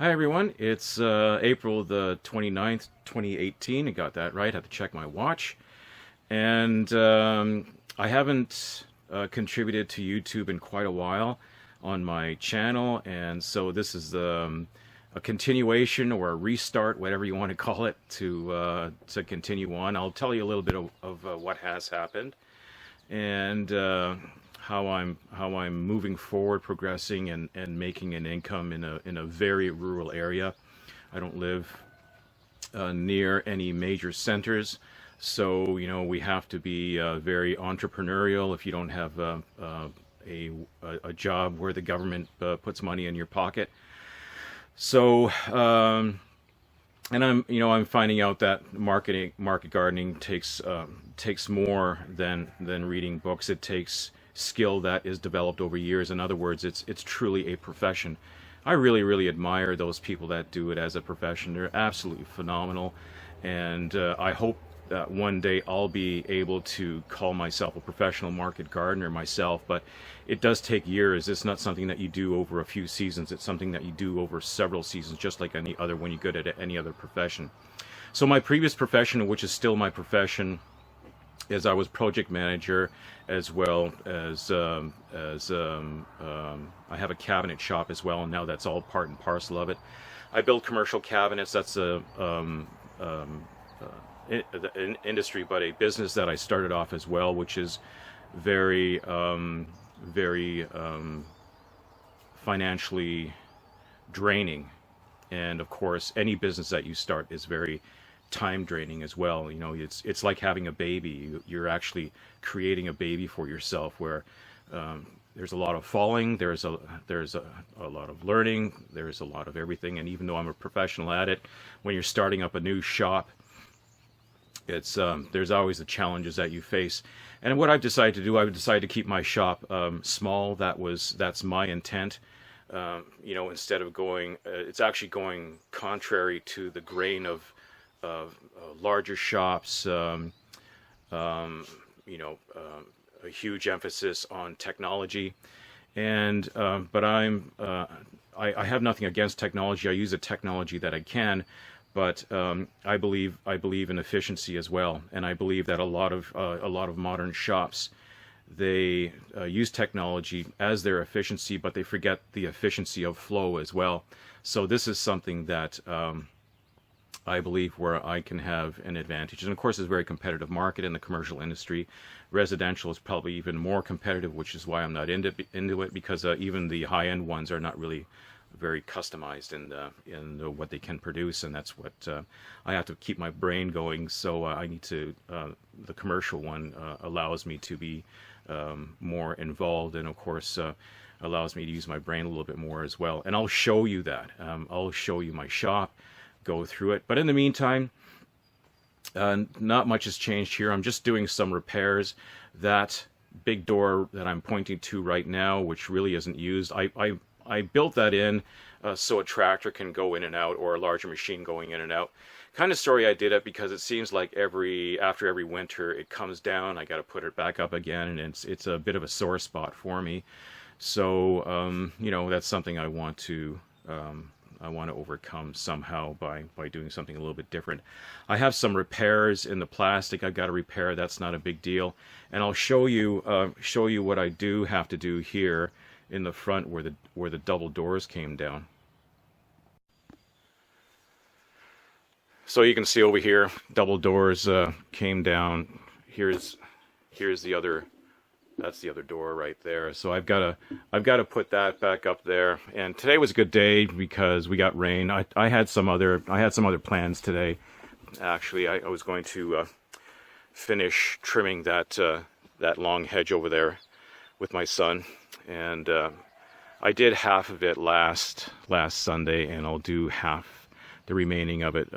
Hi everyone, it's April the 29th, 2018. I got that right, had to check my watch. And I haven't contributed to YouTube in quite a while on my channel, and so this is a continuation or a restart, whatever you want to call it, to continue on. I'll tell you a little bit of what has happened and how I'm moving forward, progressing, and making an income in a very rural area. I don't live near any major centers, so we have to be very entrepreneurial. If you don't have a job where the government puts money in your pocket, so and I'm finding out that market gardening takes more than reading books. It takes skill that is developed over years. In other words, it's truly a profession. I really admire those people that do it as a profession. They're absolutely phenomenal, and I hope that one day I'll be able to call myself a professional market gardener myself. But it does take years. It's not something that you do over a few seasons. It's something that you do over several seasons, just like any other when you're good at any other profession. So my previous profession, which is still my profession, is I was project manager, as well as I have a cabinet shop as well, and now that's all part and parcel of it. I build commercial cabinets. That's an industry, but a business that I started off as well, which is very financially draining. And of course, any business that you start is very time draining as well. It's like having a baby. You're actually creating a baby for yourself, where there's a lot of falling, there's a lot of learning, there's a lot of everything. And even though I'm a professional at it, when you're starting up a new shop, it's there's always the challenges that you face. And what I've decided to do, I've decided to keep my shop small. That's my intent. Instead of going, it's actually going contrary to the grain of larger shops. A huge emphasis on technology, and but I have nothing against technology. I use the technology that I can, but I believe in efficiency as well, and I believe that a lot of modern shops, they use technology as their efficiency, but they forget the efficiency of flow as well. So this is something that I believe where I can have an advantage. And of course, it's a very competitive market in the commercial industry. Residential is probably even more competitive, which is why I'm not into it, because even the high-end ones are not really very customized in what they can produce, and that's what I have to keep my brain going. So I need to. The commercial one allows me to be more involved, and of course allows me to use my brain a little bit more as well. And I'll show you that. I'll show you my shop, go through it. But in the meantime, not much has changed here. I'm just doing some repairs. That big door that I'm pointing to right now, which really isn't used, I built that in so a tractor can go in and out, or a larger machine going in and out. Kind of story I did it because it seems like after every winter it comes down. I got to put it back up again, and it's a bit of a sore spot for me. So that's something I want to overcome somehow by doing something a little bit different. I have some repairs in the plastic I've got to repair. That's not a big deal, and I'll show you what I do have to do here in the front where the double doors came down. So you can see over here, double doors came down. Here's the other. That's the other door right there. So I've got to put that back up there. And today was a good day because we got rain. I had some other plans today. Actually, I was going to finish trimming that long hedge over there with my son, and I did half of it last Sunday, and I'll do half the remaining of it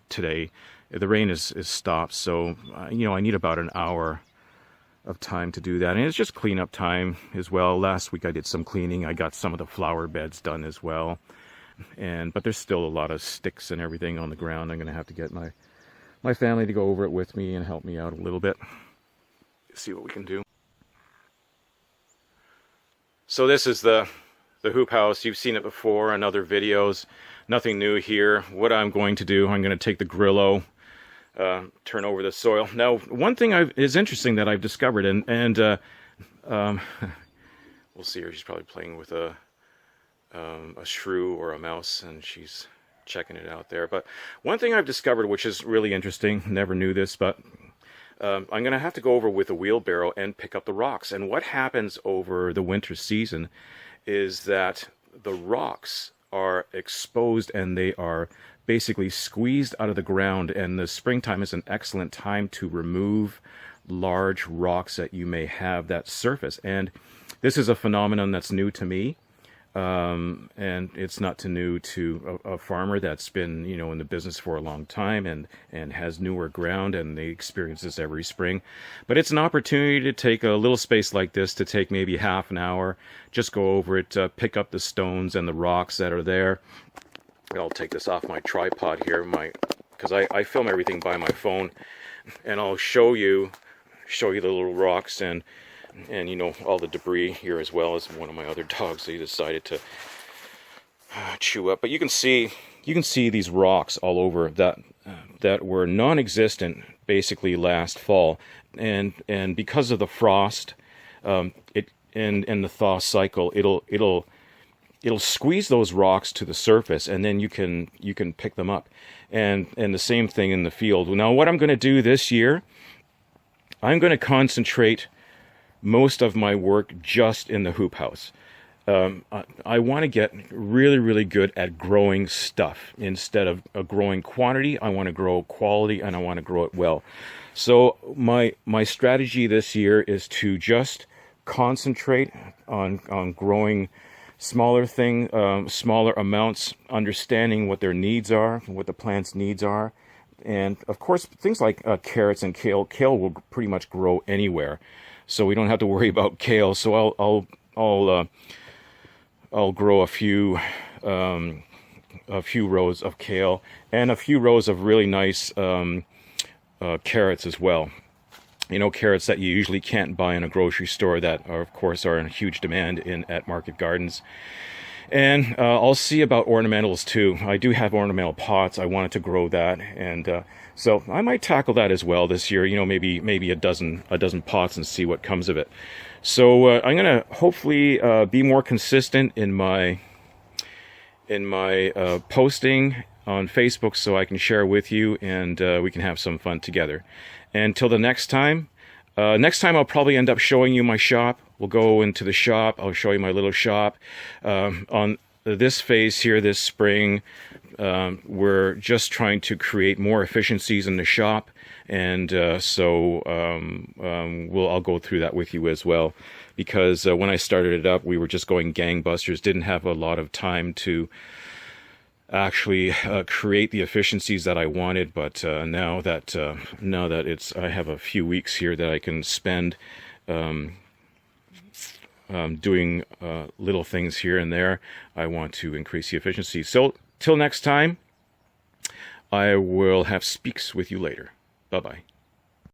today. The rain is stopped, so I need about an hour of time to do that, and it's just cleanup time as well. Last week I did some cleaning. I got some of the flower beds done as well, but there's still a lot of sticks and everything on the ground. I'm going to have to get my family to go over it with me and help me out a little bit, see what we can do. So this is the the hoop house. You've seen it before in other videos. Nothing new here. What I'm going to do, I'm going to take the Grillo, turn over the soil. Now, one thing is interesting that I've discovered, and we'll see her. She's probably playing with a shrew or a mouse, and she's checking it out there. But one thing I've discovered, which is really interesting, never knew this, but I'm going to have to go over with a wheelbarrow and pick up the rocks. And what happens over the winter season is that the rocks are exposed and they are basically squeezed out of the ground, and the springtime is an excellent time to remove large rocks that you may have that surface. And this is a phenomenon that's new to me. And it's not too new to a farmer that's been, in the business for a long time and has newer ground, and they experience this every spring. But it's an opportunity to take a little space like this, to take maybe half an hour, just go over it, pick up the stones and the rocks that are there. I'll take this off my tripod here, because I film everything by my phone, and I'll show you the little rocks and all the debris here, as well as one of my other dogs. He decided to chew up. But you can see these rocks all over that were non-existent basically last fall, and because of the frost, and the thaw cycle, it'll squeeze those rocks to the surface, and then you can pick them up, and the same thing in the field. Now, what I'm going to do this year, I'm going to concentrate most of my work just in the hoop house. I want to get really, really good at growing stuff. Instead of growing quantity, I want to grow quality, and I want to grow it well. So my strategy this year is to just concentrate on growing smaller amounts, understanding what their needs are, what the plant's needs are. And of course, things like carrots and kale. Kale will pretty much grow anywhere, so we don't have to worry about kale. So I'll grow a few rows of kale and a few rows of really nice carrots as well. Carrots that you usually can't buy in a grocery store, that are, of course, are in huge demand at market gardens. And I'll see about ornamentals too. I do have ornamental pots. I wanted to grow that, and so I might tackle that as well this year. Maybe a dozen pots, and see what comes of it. So I'm gonna hopefully be more consistent in my posting on Facebook, so I can share with you, and we can have some fun together. Until the next time I'll probably end up showing you my shop. We'll go into the shop. I'll show you my little shop. On this phase here, this spring, we're just trying to create more efficiencies in the shop, and so I'll go through that with you as well, because when I started it up, we were just going gangbusters, didn't have a lot of time to actually create the efficiencies that I wanted. But now that I have a few weeks here that I can spend doing little things here and there, I want to increase the efficiency. So till next time, I will have speaks with you later. Bye-bye.